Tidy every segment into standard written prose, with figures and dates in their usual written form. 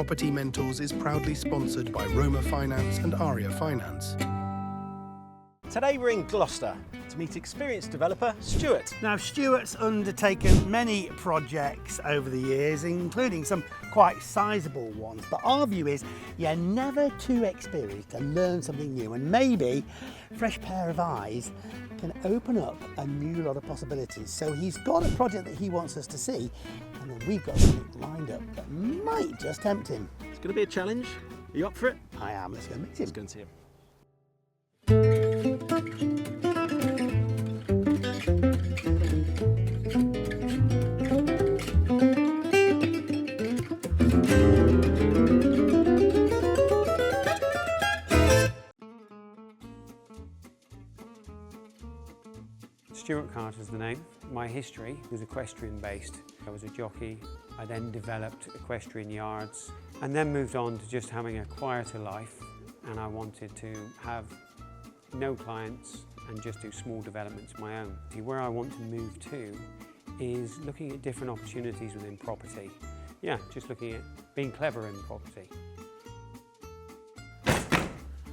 Property Mentors is proudly sponsored by Roma Finance and Aria Finance. Today we're in Gloucester to meet experienced developer Stuart. Now, Stuart's undertaken many projects over the years, including some quite sizable ones, but our view is you're never too experienced to learn something new, and maybe a fresh pair of eyes can open up a new lot of possibilities. So he's got a project that he wants us to see, and then we've got something lined up that might just tempt him. It's going to be a challenge. Are you up for it? I am. Let's go meet him. Let's go and see him. Stuart Carter is the name. My history was equestrian based. I was a jockey. I then developed equestrian yards and then moved on to just having a quieter life, and I wanted to have no clients and just do small developments of my own. Where I want to move to is looking at different opportunities within property. Yeah, just looking at being clever in property.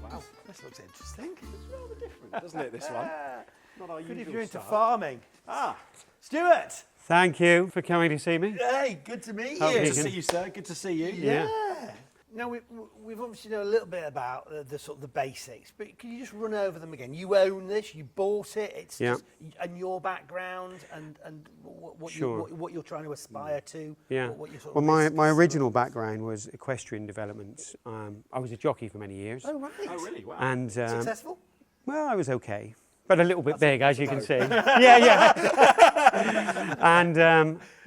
Wow, this looks interesting. It's rather different, doesn't it, this one? Not our Good if usual you're into style. farming. Ah, Stuart! Thank you for coming to see me. Hey, good to meet Hope you. you good to can- see you, sir. Good to see you. Yeah. Now, we've obviously know a little bit about the sort of the basics, but can you just run over them again? You own this, you bought it, it's Yeah. just, and your background and what, Sure. what you're trying to aspire to. Yeah. What your sort Well, of my risks. original background was equestrian developments. I was a jockey for many years. Oh, right. Oh, really? Wow. And Successful? well, I was okay, but a little bit big, as you can see. Yeah, yeah.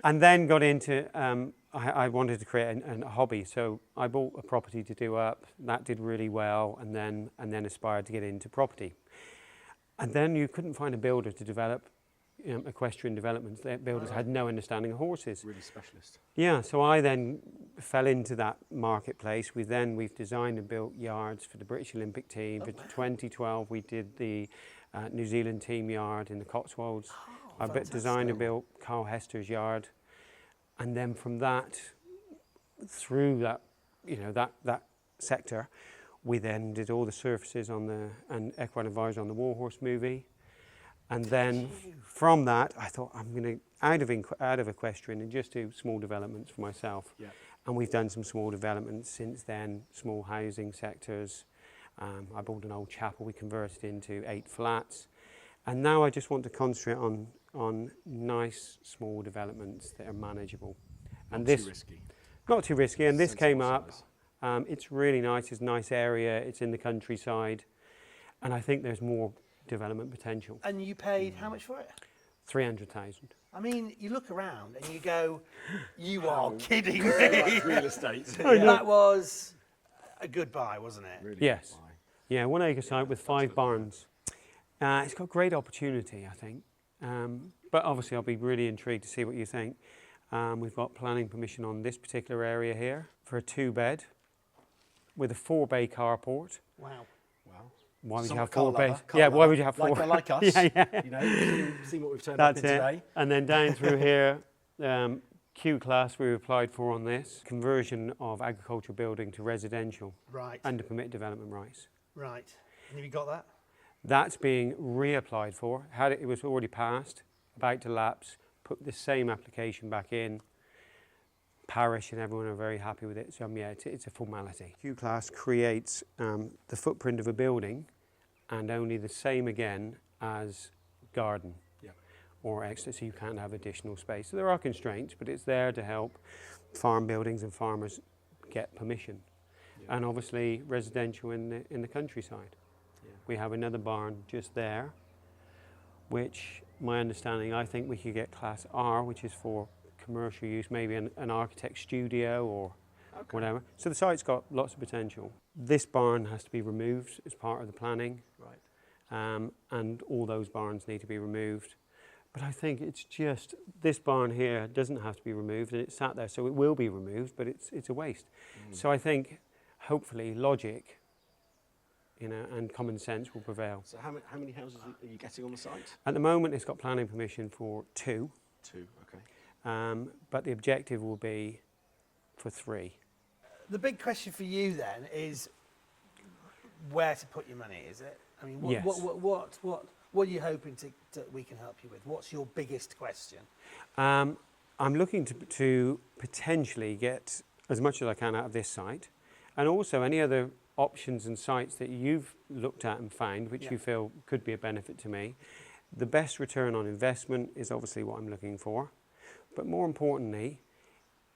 And then got into. I wanted to create a hobby, so I bought a property to do up. That did really well, and then aspired to get into property. And then you couldn't find a builder to develop equestrian developments. The builders had no understanding of horses. Really specialist. Yeah, so I then fell into that marketplace. We've designed and built yards for the British Olympic team. For 2012, we did the New Zealand team yard in the Cotswolds. I designed and built Carl Hester's yard. And then from that, through that, that sector, we then did all the surfaces and Equine Advisor on the Warhorse movie. And then from that, I thought I'm going to out of equestrian and just do small developments for myself. Yeah. And we've done some small developments since then, small housing sectors. I bought an old chapel we converted into 8 flats. And now I just want to concentrate on nice small developments that are manageable. And Not too risky. Not too risky. And this came Sensible up. size. It's really nice. It's a nice area. It's in the countryside. And I think there's more development potential. And you paid how much for it? 300,000. I mean, you look around and you go, you are kidding Like me. real estate. That was a good buy, wasn't it? Really Yes. good buy. Yeah, 1 acre site with 5 barns. It's got great opportunity, I think. But obviously I'll be really intrigued to see what you think. We've got planning permission on this particular area here for a 2-bed with a 4-bay carport. Wow. Wow. Why would Some you have car 4 bays? lover, car Yeah, why lover, would you have 4? Like us. Yeah. You know, seen what we've turned up That's in it. today. And then down through here, Q class we applied for on this. Conversion of agricultural building to residential Right. under permit development rights. Right. And have you got that? That's being reapplied for. It was already passed, about to lapse. Put the same application back in. Parish and everyone are very happy with it. So yeah, it's a formality. Q class creates the footprint of a building, and only the same again as garden. Yeah. Or extra, so you can't have additional space. So there are constraints, but it's there to help farm buildings and farmers get permission. Yeah. And obviously residential in the countryside. Yeah. We have another barn just there, which my understanding, I think we could get class R, which is for commercial use, maybe an architect's studio or whatever. So the site's got lots of potential. This barn has to be removed as part of the planning. Right. And all those barns need to be removed. But I think it's just, this barn here doesn't have to be removed, and it's sat there, so it will be removed, but it's a waste. So I think, hopefully, logic, and common sense will prevail. So how many houses are you getting on the site? At the moment, it's got planning permission for 2, 2, okay. but the objective will be for 3. the big question for you then is where to put your money, is it? I mean, Yes. what are you hoping that we can help you with? What's your biggest question? I'm looking to potentially get as much as I can out of this site, and also any other options and sites that you've looked at and found which you feel could be a benefit to me. The best return on investment is obviously what I'm looking for, but more importantly,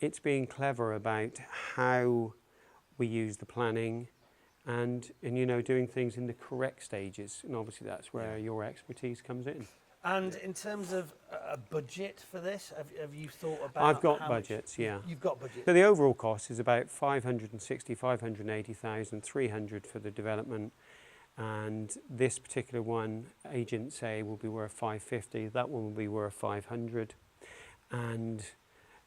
it's being clever about how we use the planning and you know, doing things in the correct stages, and obviously that's where your expertise comes in. And in terms of a budget for this, have you thought about? I've got how budgets, much yeah. You've got budget. So the overall cost is about 560, 580,000, 300 for the development, and this particular one, agents say, will be worth 550. That one will be worth 500, and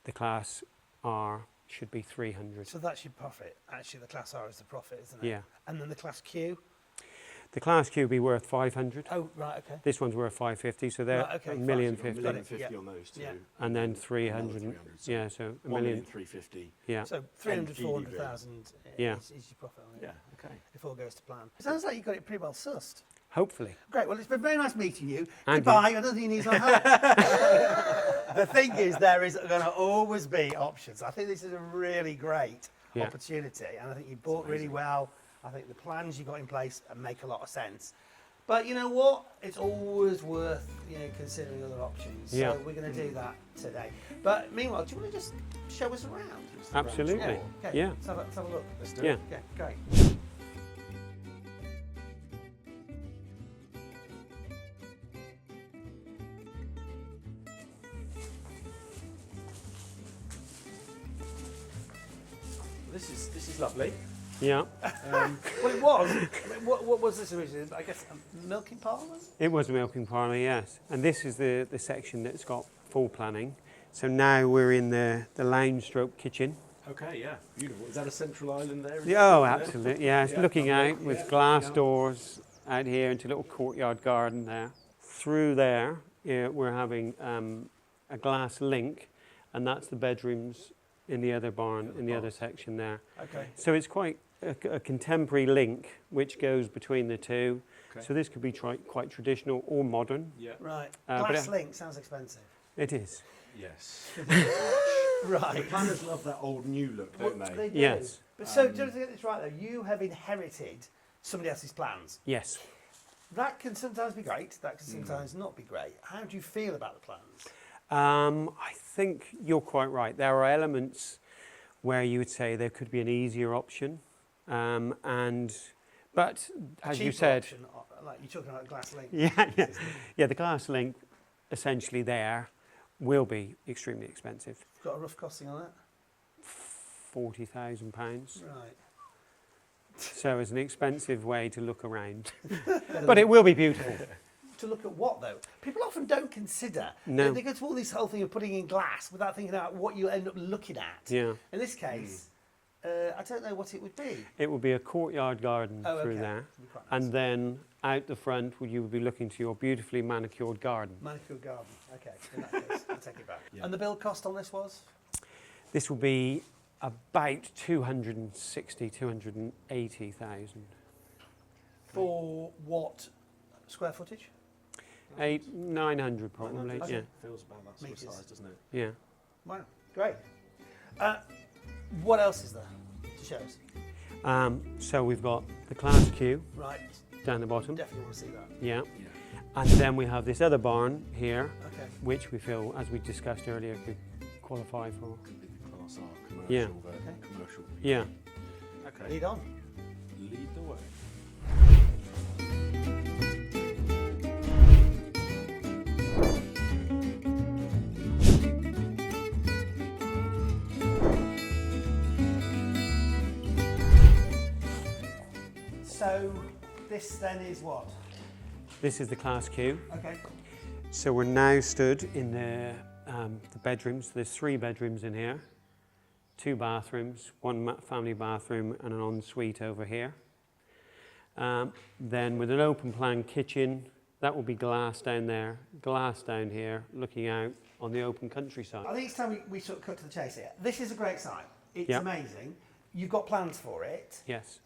the Class R should be 300. So that's your profit. Actually, the Class R is the profit, isn't it? Yeah. And then the Class Q. The Class Q will be worth 500. Oh, right, okay. This one's worth 550, so they're Right, okay, a fine. million So you've got 50. a Million 50 Yeah. on those two. Yeah. And then Another 300. 300, so Yeah, so a 1 million. million 350. Yeah. So 300, GDV. 400,000 Yeah. is your profit on it. Yeah, okay. If all goes to plan. It sounds like you've got it pretty well sussed. Hopefully. Great. Well, it's been very nice meeting you. And Goodbye. I don't think you need some help. The thing is, there is going to always be options. I think this is a really great opportunity, and I think you bought really well. I think the plans you got in place make a lot of sense. But you know what? It's always worth considering other options. Yeah. So we're going to do that today. But meanwhile, do you want to just show us around? Absolutely. Okay. Yeah. Let's have a look. Let's do Yeah. it. Okay. Great. This is lovely. Yeah. Well, it was. What was this originally? I guess a milking parlour? It was a milking parlour, yes. And this is the section that's got full planning. So now we're in the lounge stroke kitchen. Okay, yeah, beautiful. Is that a central island there? Oh, absolutely. Yeah, it's Yeah, looking lovely. out with Yeah, glass yeah. doors out here into a little courtyard garden there. Through there, we're having a glass link, and that's the bedrooms in the other barn, in the other section there. Okay. So it's quite a contemporary link which goes between the two. Okay. So this could be quite traditional or modern. Yeah. Right. But Glass link sounds expensive. It is. Yes. The Right. planners love that old new look, don't Well, they? do. Yes. But so, just to get this right though, you have inherited somebody else's plans. Yes. That can sometimes be great. That can sometimes not be great. How do you feel about the plans? I think you're quite right. There are elements where you would say there could be an easier option, but as you Cheaper said, option, like you're talking about glass link. yeah, the glass link essentially there will be extremely expensive. Got a rough costing on that? £40,000. Right. So it's an expensive way to look around, but it will be beautiful. To look at what though? People often don't consider. No. They go to all this whole thing of putting in glass without thinking about what you end up looking at. Yeah. In this case, I don't know what it would be. It will be a courtyard garden Oh, through okay. there, It'd be quite nice. and then out the front you will be looking to your beautifully manicured garden. Manicured garden. Okay, in that case, I'll take it back. Yeah. And the build cost on this was? This will be about 260, 280,000. For what square footage? 900 probably, Okay. yeah. Feels about that sort of Meters. size, doesn't it? Yeah. Wow, great. What else is there to show us? So we've got the Class Q Right, down the bottom. definitely want to see that. Yeah. Yeah. And then we have this other barn here, Okay. which we feel, as we discussed earlier, could qualify for. Could be the Class R commercial. Yeah. Commercial. Yeah. Okay. Lead on. Lead the way. So this then is what? This is the Class Q. Okay. So we're now stood in the bedrooms. There's 3 bedrooms in here, 2 bathrooms, 1 family bathroom and an ensuite over here. Then with an open plan kitchen, that will be glass down there, glass down here, looking out on the open countryside. I think it's time we sort of cut to the chase here. This is a great site. It's Yeah. amazing. you've got plans for it. Yes.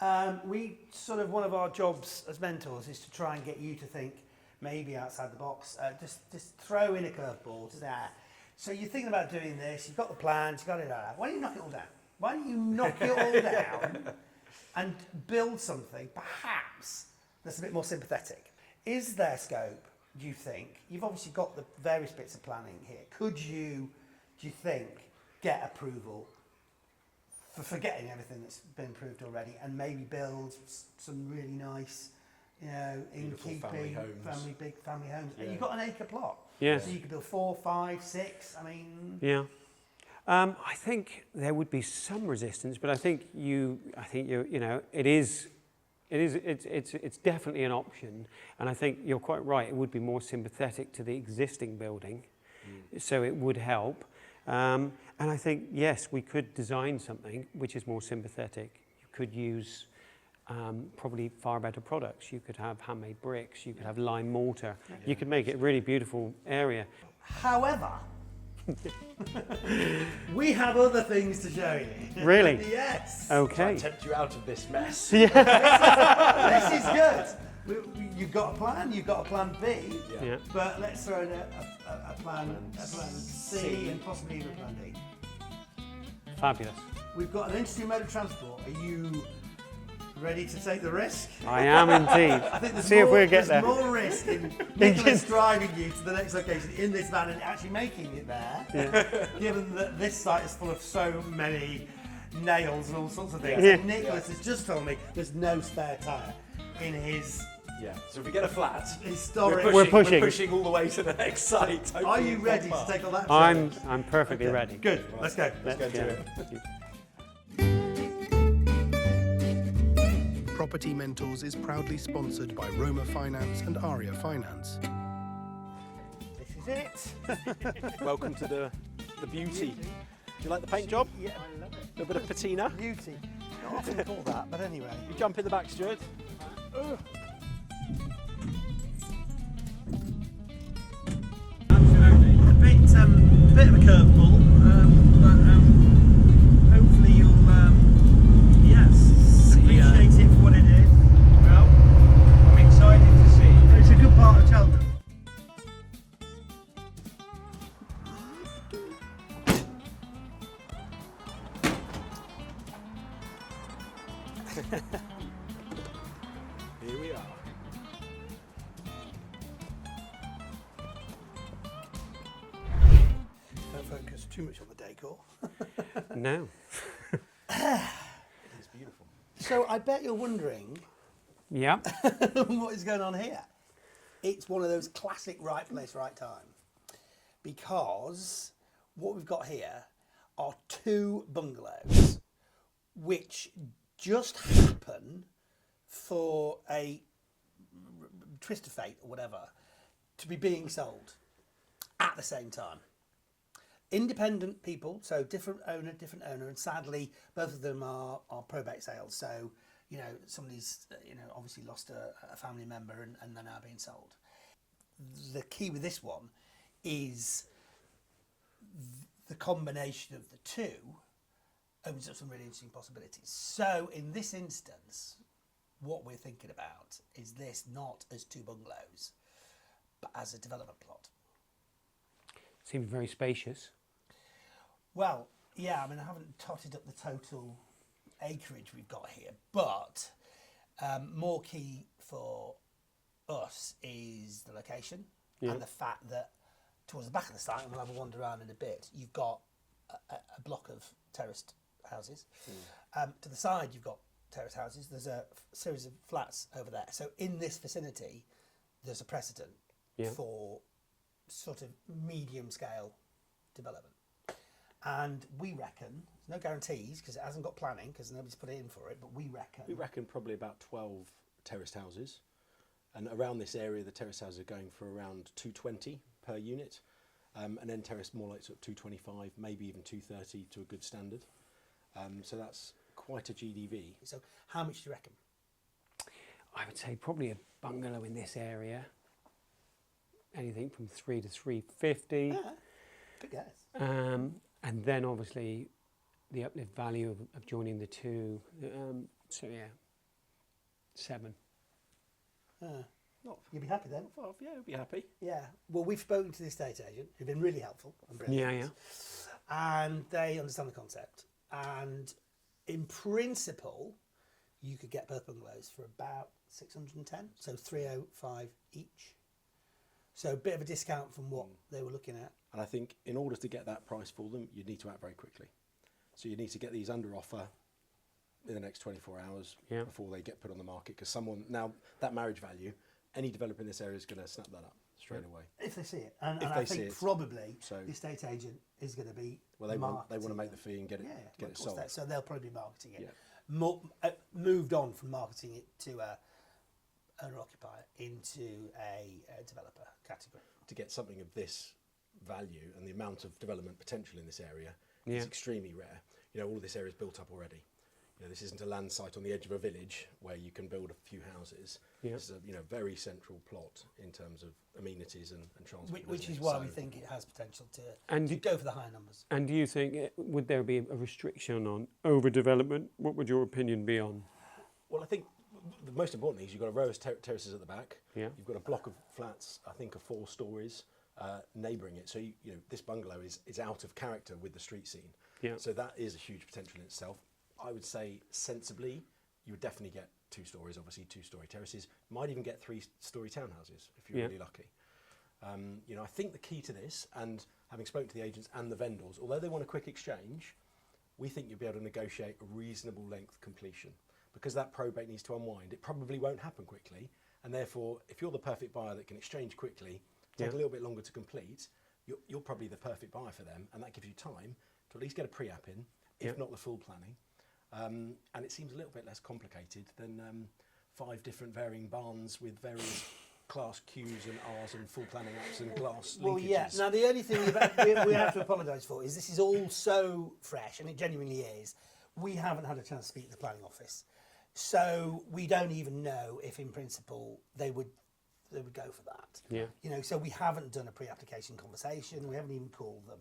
We sort of, one of our jobs as mentors is to try and get you to think maybe outside the box. Just throw in a curveball to that. So you're thinking about doing this, you've got the plans, you've got it out. Why don't you knock it all down? Why don't you knock it all down and build something perhaps that's a bit more sympathetic? Is there scope, do you think? You've obviously got the various bits of planning here. Could you, do you think, get approval for forgetting everything that's been approved already and maybe build some really nice, you know, in Beautiful keeping family homes. family homes? Yeah. You've got an acre plot. Yes. So you could build 4, 5, 6. I mean, Yeah. I think there would be some resistance, but I think you know, it's definitely an option, and I think you're quite right. It would be more sympathetic to the existing building, so it would help. And I think yes, we could design something which is more sympathetic. You could use probably far better products. You could have handmade bricks. You could have lime mortar. Yeah. You could make it a really beautiful area. However, we have other things to show you. Really? Yes. Okay. To tempt you out of this mess. This is good. You've got a plan. You've got a plan B. Yeah. But let's throw in a plan C and possibly even a plan D. Fabulous. We've got an interesting mode of transport. Are you ready to take the risk? I am indeed. I think See if we get there. There's more risk in Nicholas driving you to the next location in this van and actually making it there, given that this site is full of so many nails and all sorts of things. Yeah. And Nicholas has just told me there's no spare tyre in his Yeah. So if we get a flat, historic... We're pushing. We're pushing all the way to the next site. Are you ready to take all that? I'm perfectly ready. Good. Let's go. Let's go do it. Property Mentors is proudly sponsored by Roma Finance and Aria Finance. This is it. Welcome to the beauty. Do you like the paint job? Yeah, I love it. A little bit of patina. Beauty. Not often called that, but anyway. You jump in the back, Stuart. Absolutely. A bit of a curveball, but hopefully you'll appreciate it for what it is. Well, I'm excited to see. It's a good part of Cheltenham. Here we are. Don't focus too much on the decor. No. It's beautiful. So I bet you're wondering Yeah. what is going on here. It's one of those classic right place, right time. Because what we've got here are 2 bungalows which just happen for a twist of fate or whatever to be being sold at the same time. Independent people, so different owner, and sadly both of them are probate sales. So, you know, somebody's obviously lost a family member and they're now being sold. The key with this one is the combination of the 2 opens up some really interesting possibilities. So in this instance, what we're thinking about is this not as 2 bungalows, but as a development plot. Seems very spacious. Well, yeah, I mean, I haven't totted up the total acreage we've got here, but more key for us is the location and the fact that towards the back of the site, and we'll have a wander around in a bit, you've got a block of terraced houses. To the side, you've got terraced houses. There's a series of flats over there. So in this vicinity, there's a precedent for sort of medium scale development. And we reckon, no guarantees because it hasn't got planning because nobody's put it in for it, but we reckon probably about 12 terraced houses. And around this area, the terrace houses are going for around 220 per unit. And then terrace more like sort of 225, maybe even 230 to a good standard. So that's quite a GDV. So how much do you reckon? I would say probably a bungalow in this area. Anything from 3 to 350. Yeah, good guess. And then obviously the uplift value of joining the two. So yeah, 7. You'll be happy then? Well, yeah, I'd be happy. Yeah. Well, we've spoken to the estate agent, who've been really helpful and brilliant. Yeah. And they understand the concept. And in principle, you could get both bungalows for about 610, so 305 each. So a bit of a discount from what they were looking at. And I think in order to get that price for them, you need to act very quickly. So you need to get these under offer in the next 24 hours before they get put on the market. Because now that marriage value, any developer in this area is going to snap that up straight away. If they see it. And If I they see think it. probably So- the estate agent is going to be They want to marketing make the it. fee and get it Well, of course sold. so they'll probably be marketing it. Yeah. Moved on from marketing it to a owner-occupier into a developer category. To get something of this value and the amount of development potential in this area Yeah. is extremely rare. All of this area is built up already. This isn't a land site on the edge of a village where you can build a few houses. Yeah. This is a very central plot in terms of amenities and transport. Which isn't is it? why So- we think it has potential to And go for the higher numbers. And do you think, would there be a restriction on overdevelopment? What would your opinion be on? Well, I think the most important thing is you've got a row of terraces at the back. Yeah. You've got a block of flats, I think, of 4 stories neighbouring it. So this bungalow is out of character with the street scene. Yeah. So that is a huge potential in itself. I would say sensibly, you would definitely get 2 stories, obviously 2-storey terraces. Might even get 3-storey townhouses if you're really lucky. I think the key to this, and having spoken to the agents and the vendors, although they want a quick exchange, we think you'll be able to negotiate a reasonable length completion. Because that probate needs to unwind, it probably won't happen quickly. And therefore, if you're the perfect buyer that can exchange quickly, take a little bit longer to complete, you're probably the perfect buyer for them. And that gives you time to at least get a pre-app in, if not the full planning. And it seems a little bit less complicated than 5 different varying barns with various class Qs and Rs and full planning apps and glass linkages. Well, yeah. Now, the only thing we have to apologise for is this is all so fresh, and it genuinely is. We haven't had a chance to speak to the planning office. So we don't even know if, in principle, they would go for that. Yeah. So we haven't done a pre-application conversation. We haven't even called them.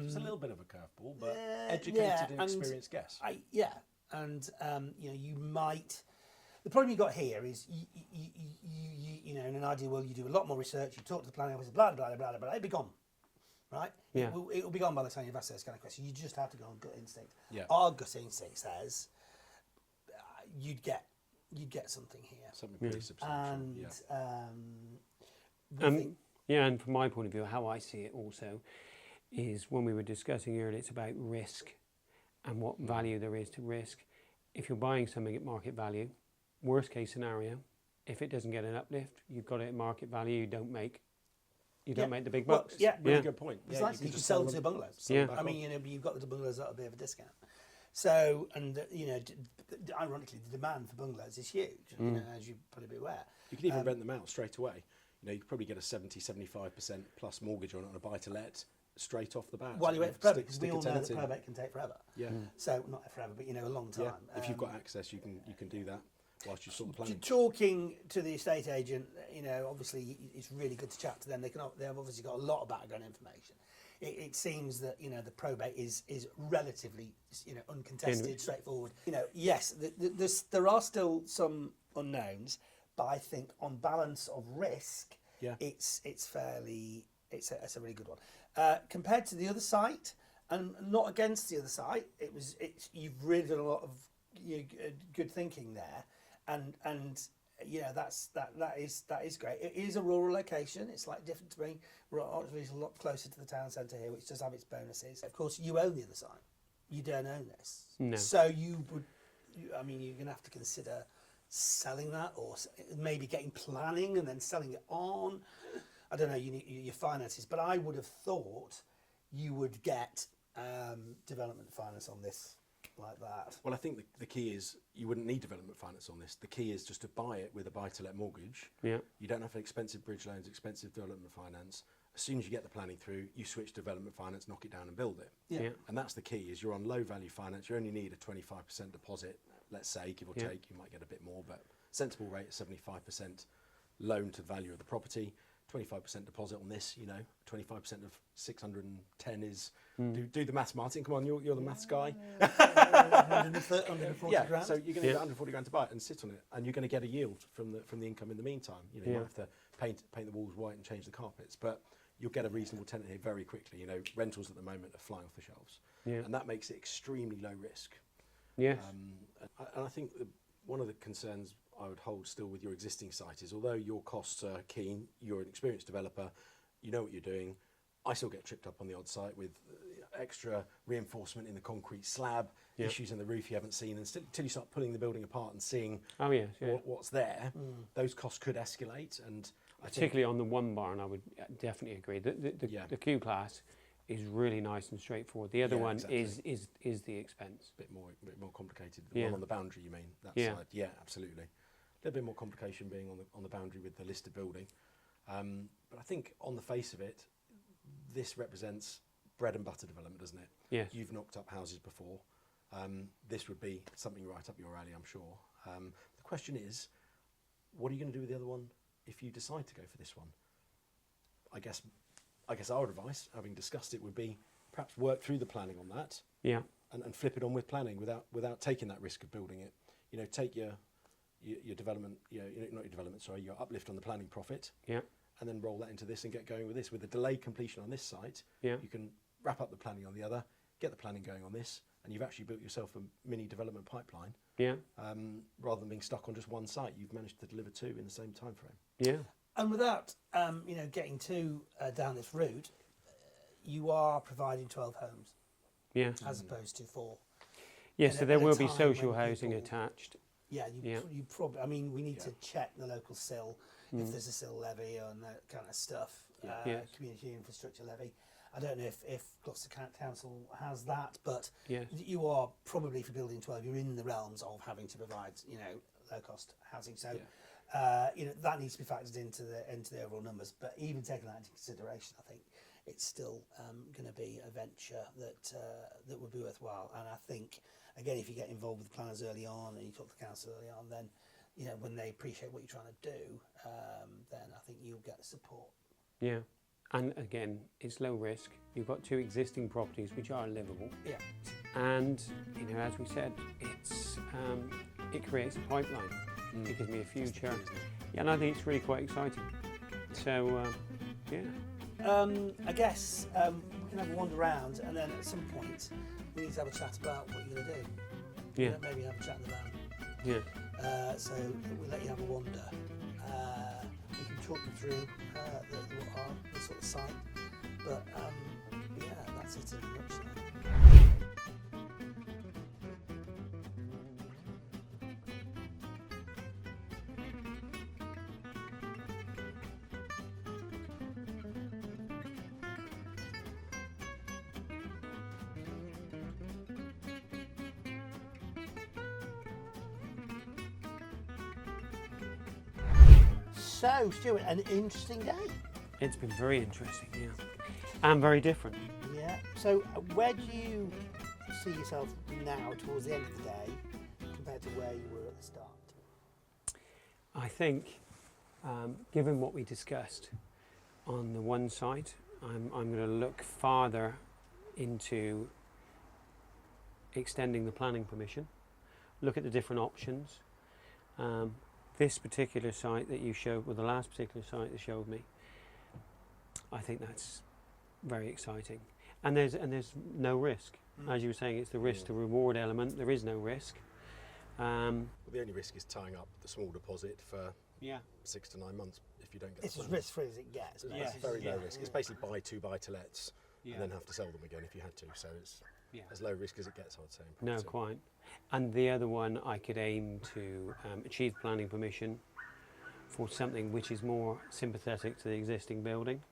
It's a little bit of a curveball, but educated and experienced guess. You might. The problem you got here is in an ideal world you do a lot more research. You talk to the planning office, blah blah blah blah blah. It'll be gone, right? Yeah. It will be gone by the time you've asked those kind of questions. You just have to go on gut instinct. Yeah. Our gut instinct says you'd get something here, Something pretty substantial. and we And think and from my point of view, how I see it also is when we were discussing earlier, it's about risk and what value there is to risk. If you're buying something at market value, worst case scenario, if it doesn't get an uplift, you've got it at market value, you don't make the big Well, bucks. yeah. Really good point. Precisely, you just could sell them- two bungalows. sell them Yeah. back I on. mean, you've got the bungalows at a bit of a discount. So, and ironically, the demand for bungalows is huge, as you probably be aware. You can even rent them out straight away. You could probably get a 70-75% plus mortgage on a buy-to-let straight off the bat. While you wait for probate, because Stick we a all know tenant that in. probate can take forever. Yeah. So, not forever, but a long time. Yeah. If you've got access, you can do that whilst you sort the planning. Talking to the estate agent, obviously it's really good to chat to them. They've obviously got a lot of background information. It seems that the probate is relatively uncontested, straightforward. Yes, there are still some unknowns, but I think on balance of risk, it's a really good one compared to the other site, and not against the other site. You've really done a lot of good thinking there, and that is great. It is a rural location. It's like different to being obviously a lot closer to the town centre here, which does have its bonuses. Of course, you own the other side. You don't own this, No. so you're going to have to consider selling that, or maybe getting planning and then selling it on. I don't know your finances, but I would have thought you would get development finance on this like that. Well, I think the key is you wouldn't need development finance on this. The key is just to buy it with a buy-to-let mortgage. Yeah. You don't have expensive bridge loans, expensive development finance. As soon as you get the planning through, you switch to development finance, knock it down and build it. Yeah. And that's the key, is you're on low value finance. You only need a 25% deposit, let's say, give or take. You might get a bit more, but sensible rate of 75% loan to value of the property, 25% deposit on this, 25% of 610 is, do the maths, Martin, come on, you're the maths guy. 140 Yeah, grand. so you're going to get 140 grand to buy it and sit on it, and you're going to get a yield from the income in the meantime. You might have to paint the walls white and change the carpets, but you'll get a reasonable tenant here very quickly. Rentals at the moment are flying off the shelves, and that makes it extremely low risk. Yes. And I think one of the concerns I would hold still with your existing site is, although your costs are keen, you're an experienced developer, you know what you're doing. I still get tripped up on the odd site with extra reinforcement in the concrete slab, issues in the roof you haven't seen, and until you start pulling the building apart and seeing what's there, those costs could escalate. And particularly on the one barn, I would definitely agree. The Q class is really nice and straightforward. The other one is the expense. Bit more complicated. The one on the boundary, you mean? That side. Yeah, absolutely. A little bit more complication being on the boundary with the listed building. But I think on the face of it, this represents bread and butter development, doesn't it? Yes. You've knocked up houses before. This would be something right up your alley, I'm sure. The question is, what are you going to do with the other one if you decide to go for this one? I guess our advice, having discussed it, would be perhaps work through the planning on that. Yeah. And flip it on with planning without taking that risk of building it. Take your development, not your development, sorry, your uplift on the planning profit. Yeah. And then roll that into this and get going with this. With a delayed completion on this site, you can wrap up the planning on the other, get the planning going on this, and you've actually built yourself a mini development pipeline. Yeah. Rather than being stuck on just one site, you've managed to deliver two in the same time frame. Yeah. And without, getting too down this route, you are providing 12 homes. Yeah. As opposed to 4. Yeah, so there will be social housing attached. Yeah, you probably. I mean, we need to check the local SIL if there's a SIL levy and that kind of stuff. Community infrastructure levy. I don't know if Gloucester Council has that, but you are probably, for building 12, you're in the realms of having to provide, low cost housing. So, that needs to be factored into the overall numbers. But even taking that into consideration, I think it's still going to be a venture that would be worthwhile. And I think, again, if you get involved with planners early on and you talk to the council early on, then when they appreciate what you're trying to do, then I think you'll get the support. Yeah, and again, it's low risk. You've got 2 existing properties which are livable. Yeah. And as we said, it creates a pipeline. It gives me a future. Yeah, and I think it's really quite exciting. So, I guess we can have a wander around, and then at some point we need to have a chat about what you're going to do. Yeah. Maybe have a chat in the van. Yeah. So we'll let you have a wander. We can talk you through the sort of site. But that's it in a nutshell. So, Stuart, an interesting day. It's been very interesting, and very different. Yeah. So, where do you see yourself now, towards the end of the day, compared to where you were at the start? I think, given what we discussed on the one site, I'm going to look farther into extending the planning permission, look at the different options. This particular site that you showed, well, the last particular site that showed me, I think that's very exciting. And there's no risk. As you were saying, it's the risk to reward element. There is no risk. The only risk is tying up the small deposit for 6 to 9 months if you don't get. It's as risk free as it gets. It's very low risk. It's basically buy 2 buy-to-lets and then have to sell them again if you had to. So it's as low risk as it gets, I would say. No, quite. And the other one, I could aim to achieve planning permission for something which is more sympathetic to the existing building,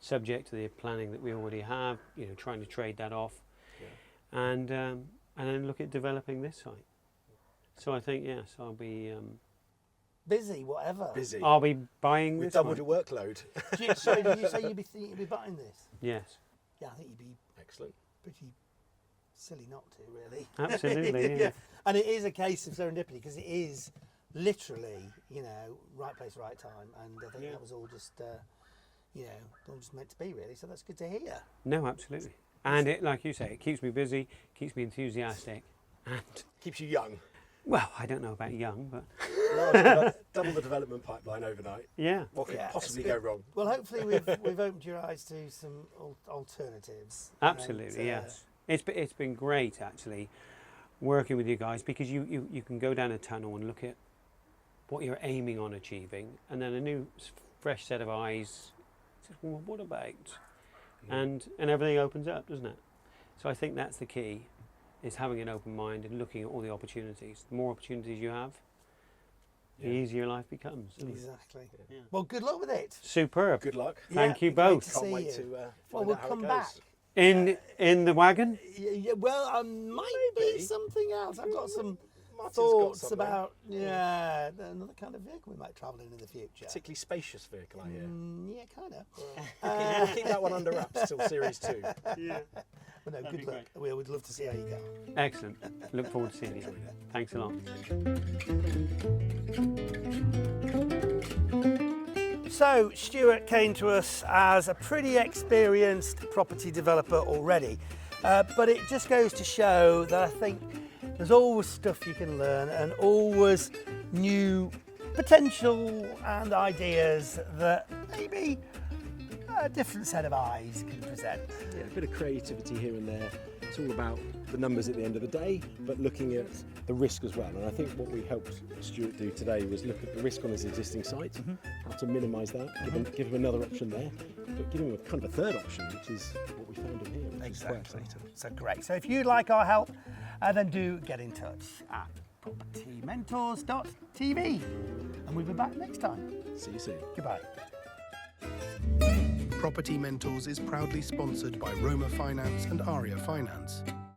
subject to the planning that we already have. Trying to trade that off, and then look at developing this site. So I think I'll be busy, whatever. Busy. I'll be buying We've this. doubled your workload. Sorry, did you say you'd be buying this? Yes. Yeah, I think you'd be Excellent. pretty silly not to, really. Absolutely. Yeah. And it is a case of serendipity, because it is literally, right place, right time, and I think that was all just you know, all just meant to be really. So that's good to hear. No, absolutely. And it, like you say, it keeps me busy, keeps me enthusiastic, and Keeps you young. well, I don't know about young, but Double the development pipeline overnight. yeah. What could Yeah, possibly it's go good. wrong? Well, hopefully we've opened your eyes to some alternatives. Absolutely, And, yes. It's been great actually working with you guys, because you can go down a tunnel and look at what you're aiming on achieving, and then a new fresh set of eyes says, well, what about? And everything opens up, doesn't it? So I think that's the key, is having an open mind and looking at all the opportunities. The more opportunities you have, the easier life becomes. Isn't it? Exactly. Yeah. Well, good luck with it. Superb. Good luck. Thank you Yeah, great both. to Can't see wait you. to Well, find we'll out how come it back. goes. In the wagon? Yeah, well, might be Maybe. something else. I've got some Martin's got thoughts something. about another kind of vehicle we might travel in the future. Particularly spacious vehicle, I hear. Yeah, kind of. We'll keep that one under wraps till series 2. Yeah. But no, That'd good be luck. We would love to see how you go. Excellent. Look forward to seeing you. Thanks a lot. So, Stuart came to us as a pretty experienced property developer already, but it just goes to show that I think there's always stuff you can learn and always new potential and ideas that maybe a different set of eyes can present. Yeah, a bit of creativity here and there. It's all about the numbers at the end of the day, but looking at the risk as well. And I think what we helped Stuart do today was look at the risk on his existing site, how to minimise that, give him another option there, but give him a kind of a third option, which is what we found in here. Which is quite exciting. So great. So if you'd like our help, then do get in touch at propertymentors.tv. And we'll be back next time. See you soon. Goodbye. Property Mentors is proudly sponsored by Roma Finance and Aria Finance.